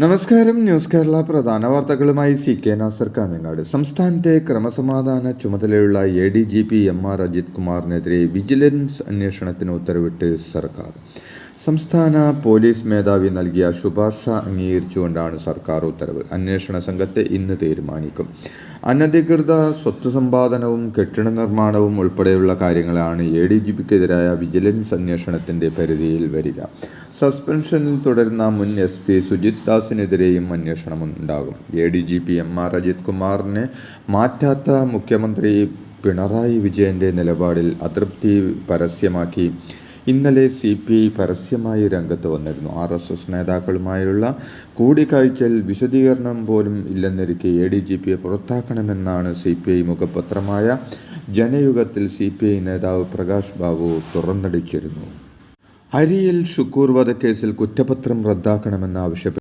നമസ്കാരം. ന്യൂസ് കേരള പ്രധാന വാർത്തകളുമായി CK നാസർ കാഞ്ഞങ്ങാട്. സംസ്ഥാനത്തെ ക്രമസമാധാന ചുമതലയുള്ള ADGP MR അജിത് കുമാറിനെതിരെ വിജിലൻസ് അന്വേഷണത്തിന് ഉത്തരവിട്ട് സർക്കാർ. സംസ്ഥാന പോലീസ് മേധാവി നൽകിയ ശുപാർശ അംഗീകരിച്ചുകൊണ്ടാണ് സർക്കാർ ഉത്തരവ്. അന്വേഷണ സംഘത്തെ ഇന്ന് തീരുമാനിക്കും. അനധികൃത സ്വത്ത് സമ്പാദനവും കെട്ടിട നിർമ്മാണവും ഉൾപ്പെടെയുള്ള കാര്യങ്ങളാണ് ADGPക്കെതിരായ വിജിലൻസ് അന്വേഷണത്തിൻ്റെ പരിധിയിൽ വരിക. സസ്പെൻഷനിൽ തുടരുന്ന മുൻ SP Sujith ദാസിനെതിരെയും അന്വേഷണമുണ്ടാകും. ADGP MR Ajith കുമാറിനെ മാറ്റാത്ത മുഖ്യമന്ത്രി പിണറായി വിജയൻ്റെ നിലപാടിൽ അതൃപ്തി പരസ്യമാക്കി ഇന്നലെ CPI പരസ്യമായി രംഗത്ത് വന്നിരുന്നു. RSS നേതാക്കളുമായുള്ള കൂടിക്കാഴ്ചയിൽ വിശദീകരണം പോലും ഇല്ലെന്നിരിക്കെ ADGPയെ പുറത്താക്കണമെന്നാണ് CPI മുഖപത്രമായ ജനയുഗത്തിൽ CPI നേതാവ് പ്രകാശ് ബാബു തുറന്നടിച്ചിരുന്നു. അരിയിൽ ഷുക്കൂർ വധക്കേസിൽ കുറ്റപത്രം റദ്ദാക്കണമെന്ന് ആവശ്യപ്പെട്ടു